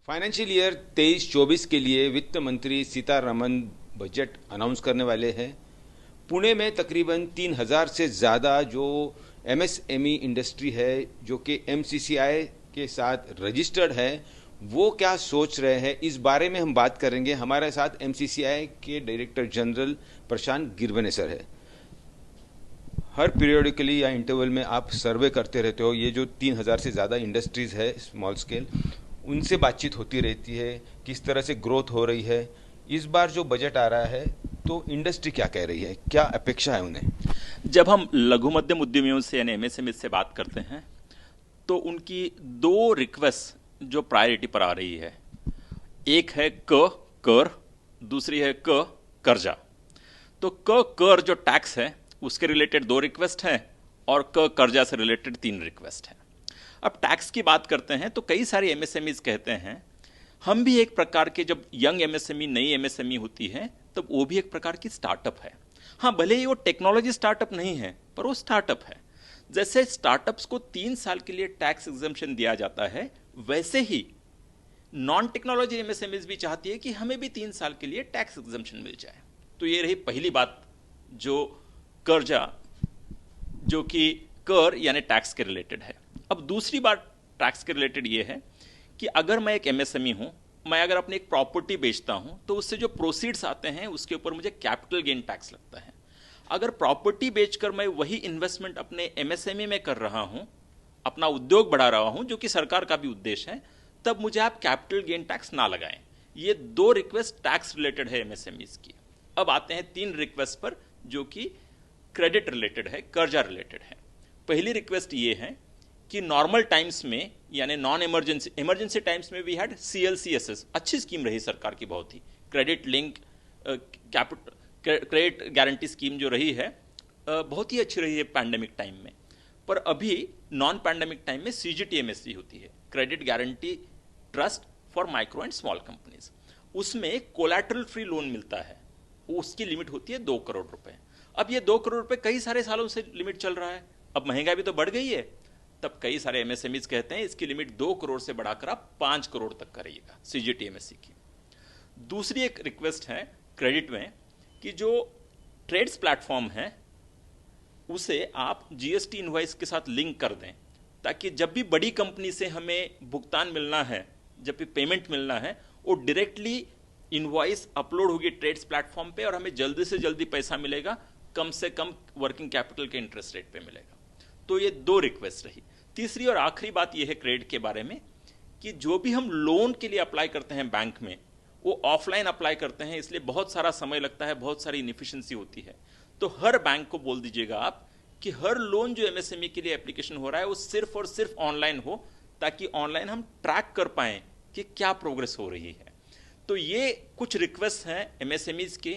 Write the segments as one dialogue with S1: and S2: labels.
S1: Financial year 23-24 के लिए वित्त मंत्री सीतारमण बजट अनाउंस करने वाले हैं। पुणे में तकरीबन 3,000 से ज़्यादा जो एमएसएमई इंडस्ट्री है जो कि एमसीसीआई के साथ रजिस्टर्ड है, वो क्या सोच रहे हैं, इस बारे में हम बात करेंगे। हमारे साथ एमसीसीआई के डायरेक्टर जनरल प्रशांत गिरवने सर है। हर पीरियोडिकली या इंटरवल में आप सर्वे करते रहते हो। ये जो 3,000 से ज़्यादा इंडस्ट्रीज़ है स्मॉल स्केल, उनसे बातचीत होती रहती है, किस तरह से ग्रोथ हो रही है। इस बार जो बजट आ रहा है तो इंडस्ट्री क्या कह रही है, क्या अपेक्षा है उन्हें?
S2: जब हम लघु मध्यम उद्यमियों से यानी एमएसएमई से बात करते हैं तो उनकी दो रिक्वेस्ट जो प्रायोरिटी पर आ रही है, एक है कर, दूसरी है कर्जा। तो कर जो टैक्स है उसके रिलेटेड दो रिक्वेस्ट हैं और कर्जा से रिलेटेड तीन रिक्वेस्ट हैं। अब टैक्स की बात करते हैं तो कई सारे एमएसएमईज कहते हैं हम भी एक प्रकार के, जब यंग एमएसएमई नई एमएसएमई होती है तब वो भी एक प्रकार की स्टार्टअप है। हाँ, भले ही वो टेक्नोलॉजी स्टार्टअप नहीं है पर वो स्टार्टअप है। जैसे स्टार्टअप्स को 3 साल के लिए टैक्स एग्जम्पशन दिया जाता है, वैसे ही नॉन टेक्नोलॉजी एमएसएमईज भी चाहती है कि हमें भी 3 साल के लिए टैक्स एग्जम्पशन मिल जाए। तो ये रही पहली बात, जो कर्जा, जो कि कर यानी टैक्स के रिलेटेड है। अब दूसरी बात टैक्स के रिलेटेड ये है कि अगर मैं एक एमएसएमई हूं, मैं अगर अपनी एक प्रॉपर्टी बेचता हूं तो उससे जो प्रोसीड्स आते हैं उसके ऊपर मुझे कैपिटल गेन टैक्स लगता है। अगर प्रॉपर्टी बेचकर मैं वही इन्वेस्टमेंट अपने एमएसएमई में कर रहा हूं, अपना उद्योग बढ़ा रहा हूं, जो कि सरकार का भी उद्देश्य है, तब मुझे आप कैपिटल गेन टैक्स ना लगाएं। ये दो रिक्वेस्ट टैक्स रिलेटेड है एमएसएमईज की। अब आते हैं तीन रिक्वेस्ट पर जो कि क्रेडिट रिलेटेड है, कर्जा रिलेटेड है। पहली रिक्वेस्ट ये है कि नॉर्मल टाइम्स में यानी नॉन इमरजेंसी टाइम्स में वी हैड सीएलसीएसएस, अच्छी स्कीम रही सरकार की, बहुत ही credit link credit guarantee scheme जो रही है बहुत ही अच्छी रही है पैंडेमिक टाइम में। पर अभी नॉन पैंडेमिक टाइम में सीजीटीएमएससी होती है, credit guarantee trust for micro and small companies. उसमें कोलैटरल फ्री लोन मिलता है, उसकी लिमिट होती है 2 करोड़ रुपए। अब ये 2 करोड़ रुपए कई सारे सालों से लिमिट चल रहा है, अब महंगाई भी तो बढ़ गई है, तब कई सारे एमएसएमईज कहते हैं इसकी लिमिट 2 करोड़ से बढ़ाकर आप 5 करोड़ तक करिएगा सीजीटीएमएससी की। दूसरी एक रिक्वेस्ट है क्रेडिट में कि जो ट्रेड्स प्लेटफॉर्म है उसे आप जीएसटी इनवॉइस के साथ लिंक कर दें, ताकि जब भी बड़ी कंपनी से हमें भुगतान मिलना है, जब भी पेमेंट मिलना है, वो डायरेक्टली इनवॉइस अपलोड होगी ट्रेड्स प्लेटफॉर्म पे और हमें जल्दी से जल्दी पैसा मिलेगा, कम से कम वर्किंग कैपिटल के इंटरेस्ट रेट पे मिलेगा। तो ये दो रिक्वेस्ट रही। तीसरी और आखिरी बात यह है क्रेडिट के बारे में कि जो भी हम लोन के लिए अप्लाई करते हैं बैंक में, वो ऑफलाइन अप्लाई करते हैं, इसलिए बहुत सारा समय लगता है, बहुत सारी इनएफिशिएंसी होती है। तो हर बैंक को बोल दीजिएगा आप कि हर लोन जो एमएसएमई के लिए एप्लीकेशन हो रहा है वो सिर्फ और सिर्फ ऑनलाइन हो, ताकि ऑनलाइन हम ट्रैक कर पाएं कि क्या प्रोग्रेस हो रही है। तो ये कुछ रिक्वेस्ट हैं एमएसएमईज की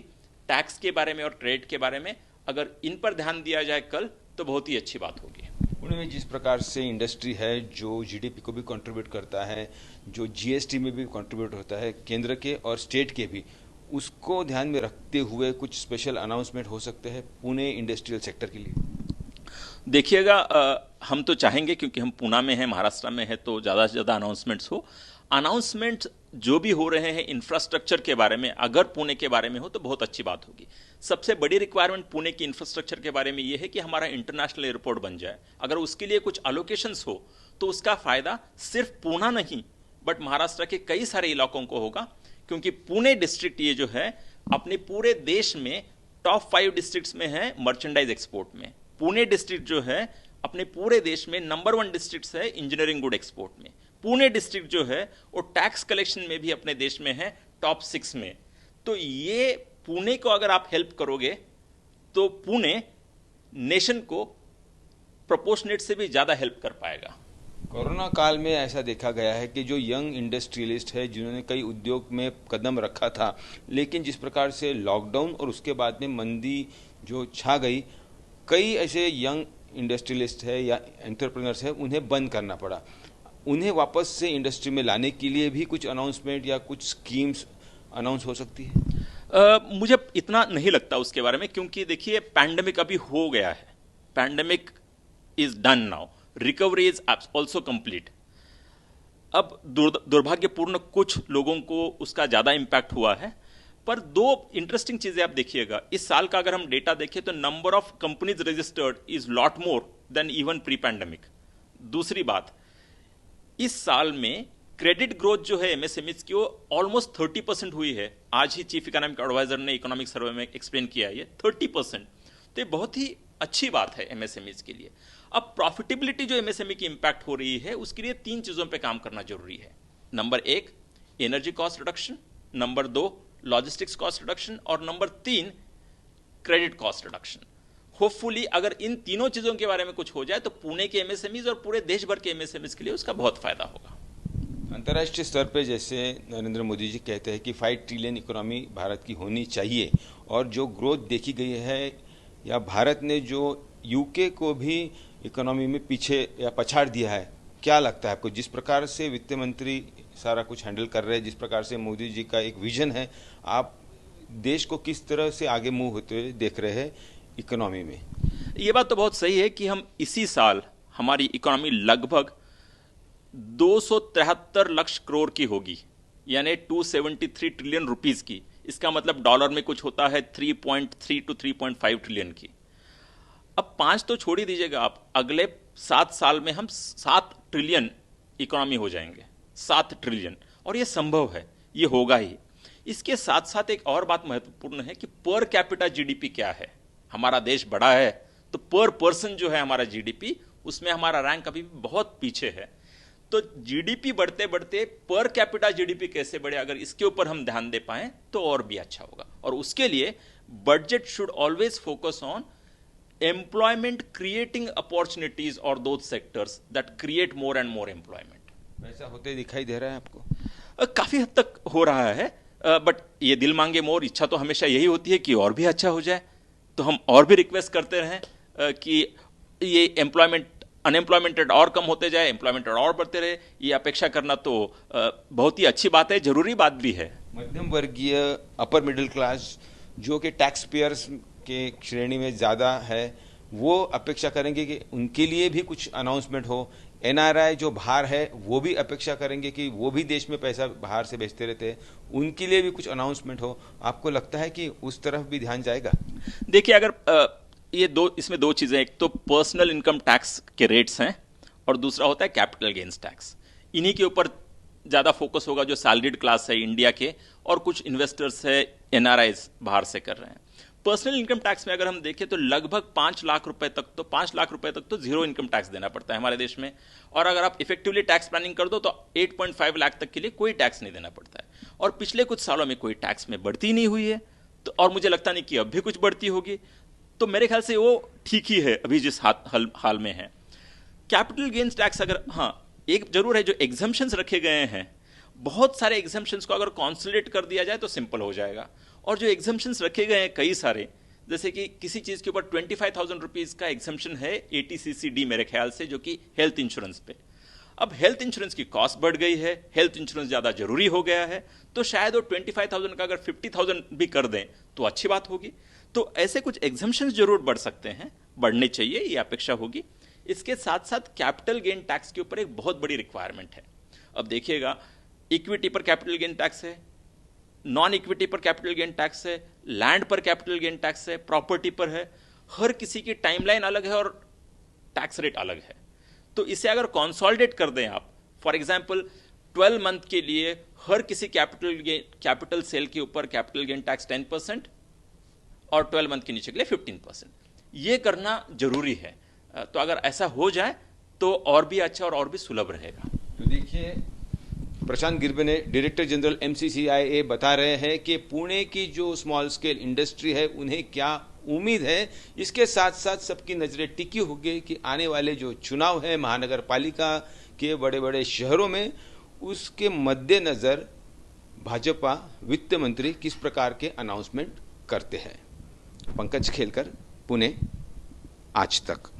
S2: टैक्स के बारे में और ट्रेड के बारे में। अगर इन पर ध्यान दिया जाए कल तो बहुत ही अच्छी बात होगी।
S1: पुणे में जिस प्रकार से इंडस्ट्री है जो जीडीपी को भी कंट्रीब्यूट करता है, जो जीएसटी में भी कंट्रीब्यूट होता है, केंद्र के और स्टेट के भी, उसको ध्यान में रखते हुए कुछ स्पेशल अनाउंसमेंट हो सकते हैं पुणे इंडस्ट्रियल सेक्टर के लिए?
S2: देखिएगा, हम तो चाहेंगे, क्योंकि हम पुणे में हैं, महाराष्ट्र में है, तो ज़्यादा से ज़्यादा अनाउंसमेंट्स हो। अनाउंसमेंट जो भी हो रहे हैं इंफ्रास्ट्रक्चर के बारे में, अगर पुणे के बारे में हो तो बहुत अच्छी बात होगी। सबसे बड़ी रिक्वायरमेंट पुणे की इंफ्रास्ट्रक्चर के बारे में यह है कि हमारा इंटरनेशनल एयरपोर्ट बन जाए। अगर उसके लिए कुछ अलोकेशंस हो तो उसका फायदा सिर्फ पुणे नहीं बट महाराष्ट्र के कई सारे इलाकों को होगा, क्योंकि पुणे डिस्ट्रिक्ट ये जो है अपने पूरे देश में टॉप 5 डिस्ट्रिक्ट्स में है मर्चेंडाइज एक्सपोर्ट में। पुणे डिस्ट्रिक्ट जो है अपने पूरे देश में नंबर 1 डिस्ट्रिक्ट है इंजीनियरिंग गुड एक्सपोर्ट में। पुणे डिस्ट्रिक्ट जो है वो टैक्स कलेक्शन में भी अपने देश में है टॉप 6 में। तो ये पुणे को अगर आप हेल्प करोगे तो पुणे नेशन को प्रोपोर्शनेट से भी ज्यादा हेल्प कर पाएगा।
S1: कोरोना काल में ऐसा देखा गया है कि जो यंग इंडस्ट्रियलिस्ट है जिन्होंने कई उद्योग में कदम रखा था, लेकिन जिस प्रकार से लॉकडाउन और उसके बाद में मंदी जो छा गई, कई ऐसे यंग इंडस्ट्रियलिस्ट है या एंटरप्रेन्योर्स है, उन्हें बंद करना पड़ा। उन्हें वापस से इंडस्ट्री में लाने के लिए भी कुछ अनाउंसमेंट या कुछ स्कीम्स अनाउंस हो सकती है?
S2: मुझे इतना नहीं लगता उसके बारे में, क्योंकि देखिए पैंडेमिक अभी हो गया है, pandemic is done now, recovery is also complete. अब दुर्भाग्यपूर्ण कुछ लोगों को उसका ज़्यादा इम्पैक्ट हुआ है, पर दो इंटरेस्टिंग चीज़ें आप देखिएगा। इस साल का अगर हम डेटा देखें तो number of companies registered is lot more than even pre pandemic. दूसरी बात, इस साल में क्रेडिट ग्रोथ जो है एमएसएमईज की वो ऑलमोस्ट 30% हुई है। आज ही चीफ इकोनॉमिक एडवाइजर ने इकोनॉमिक सर्वे में एक्सप्लेन किया ये 30%। तो ये बहुत ही अच्छी बात है एमएसएमईज के लिए। अब प्रॉफिटेबिलिटी जो एमएसएमई की इंपैक्ट हो रही है उसके लिए 3 चीजों पे काम करना जरूरी है। Number 1 energy cost reduction, number 2 logistics cost reduction और number 3 credit cost reduction. Hopefully अगर इन तीनों चीजों के बारे में कुछ हो जाए तो पुणे के एमएसएमईज और पूरे देश भर के एमएसएमईज के लिए उसका बहुत फायदा होगा।
S1: अंतर्राष्ट्रीय स्तर पे जैसे नरेंद्र मोदी जी कहते हैं कि 5 ट्रिलियन इकोनॉमी भारत की होनी चाहिए, और जो ग्रोथ देखी गई है, या भारत ने जो यूके को भी इकोनॉमी में पीछे या पछाड़ दिया है, क्या लगता है आपको? जिस प्रकार से वित्त मंत्री सारा कुछ हैंडल कर रहे हैं, जिस प्रकार से मोदी जी का एक विजन है, आप देश को किस तरह से आगे मूव होते हुए देख रहे हैं इकोनॉमी में?
S2: ये बात तो बहुत सही है कि हम इसी साल हमारी इकोनॉमी लगभग 273 लाख करोड़ की होगी, यानी 273 ट्रिलियन रुपीस की। इसका मतलब डॉलर में कुछ होता है 3.3 to 3.5 ट्रिलियन की। अब 5 तो छोड़ ही दीजिएगा आप, अगले 7 साल में हम 7 ट्रिलियन इकोनॉमी हो जाएंगे, 7 ट्रिलियन, और ये संभव है, ये होगा ही। इसके साथ साथ एक और बात महत्वपूर्ण है कि पर कैपिटा जीडीपी क्या है। हमारा देश बड़ा है तो पर पर्सन जो है हमारा जीडीपी, उसमें हमारा रैंक अभी भी बहुत पीछे है। तो जीडीपी बढ़ते बढ़ते पर कैपिटा जीडीपी कैसे बढ़े, अगर इसके ऊपर हम ध्यान दे पाए तो और भी अच्छा होगा। और उसके लिए budget should always focus on employment creating opportunities और those sectors that create more and more employment.
S1: वैसा होते दिखाई दे रहा है आपको?
S2: काफी हद तक हो रहा है, बट ये दिल मांगे मोर, इच्छा तो हमेशा यही होती है कि और भी अच्छा हो जाए। तो हम और भी रिक्वेस्ट करते रहें कि ये अनएम्प्लॉयमेंट और कम होते जाए, एम्प्लॉयमेंट और बढ़ते रहे। ये अपेक्षा करना तो बहुत ही अच्छी बात है, जरूरी बात भी है।
S1: मध्यम वर्गीय, अपर मिडिल क्लास, जो कि टैक्स पेयर्स के श्रेणी में ज़्यादा है, वो अपेक्षा करेंगे कि उनके लिए भी कुछ अनाउंसमेंट हो। एनआरआई जो बाहर है वो भी अपेक्षा करेंगे कि वो भी देश में पैसा बाहर से भेजते रहते हैं, उनके लिए भी कुछ अनाउंसमेंट हो। आपको लगता है कि उस तरफ भी ध्यान जाएगा?
S2: देखिए, अगर इसमें दो चीजें, एक तो पर्सनल इनकम टैक्स के रेट्स हैं और दूसरा होता है कैपिटल गेन्स टैक्स। इन्हीं के ऊपर ज्यादा फोकस होगा जो सैलरीड क्लास है इंडिया के, और कुछ इन्वेस्टर्स है एनआरआईज बाहर से कर रहे हैं। पर्सनल इनकम टैक्स में अगर हम देखें तो लगभग 5 लाख रुपए तक तो जीरो इनकम टैक्स देना पड़ता है हमारे देश में। और अगर आप इफेक्टिवली टैक्स प्लानिंग कर दो तो 8.5 लाख तक के लिए कोई टैक्स नहीं देना पड़ता है। और पिछले कुछ सालों में कोई टैक्स में बढ़ती नहीं हुई है, तो और मुझे लगता नहीं कि अब भी कुछ बढ़ती होगी। तो मेरे ख्याल से वो ठीक ही है अभी जिस हाल में है। कैपिटल गेन्स टैक्स अगर, हाँ, एक जरूर है जो एग्जम्पशंस रखे गए हैं, बहुत सारे एग्जम्पशंस को अगर कॉन्सोलिडेट कर दिया जाए तो सिंपल हो जाएगा। और जो एग्जम्पशंस रखे गए हैं कई सारे, जैसे कि किसी चीज के ऊपर 25,000 रुपीज का एग्जम्पशन है एटीसीसीडी मेरे ख्याल से, जो कि हेल्थ इंश्योरेंस पे। अब हेल्थ इंश्योरेंस की कॉस्ट बढ़ गई है, हेल्थ इंश्योरेंस ज्यादा जरूरी हो गया है, तो शायद वो 25,000 का अगर 50,000 भी कर दें तो अच्छी बात होगी। तो ऐसे कुछ एग्जम्पशंस जरूर बढ़ सकते हैं, बढ़ने चाहिए, ये अपेक्षा होगी। इसके साथ साथ कैपिटल गेन टैक्स के ऊपर एक बहुत बड़ी रिक्वायरमेंट है। अब देखिएगा, इक्विटी पर कैपिटल गेन टैक्स है, नॉन इक्विटी पर कैपिटल गेन टैक्स है, लैंड पर कैपिटल गेन टैक्स है, प्रॉपर्टी पर है। हर किसी की टाइमलाइन अलग है और टैक्स रेट अलग है। तो इसे अगर कंसोलिडेट कर दें आप, फॉर एग्जांपल 12 मंथ के लिए हर किसी कैपिटल सेल के ऊपर कैपिटल गेन टैक्स 10% और 12 मंथ के नीचे के लिए 15%, ये करना जरूरी है। तो अगर ऐसा हो जाए तो और भी अच्छा और भी सुलभ रहेगा।
S1: तो देखिए, प्रशांत गिरबे, डायरेक्टर जनरल MCCIA, बता रहे हैं कि पुणे की जो स्मॉल स्केल इंडस्ट्री है उन्हें क्या उम्मीद है। इसके साथ साथ सबकी नजरें टिकी होगी कि आने वाले जो चुनाव है महानगर पालिका के बड़े बड़े शहरों में, उसके मद्देनजर भाजपा वित्त मंत्री किस प्रकार के अनाउंसमेंट करते हैं। पंकज खेलकर, पुणे, आज तक।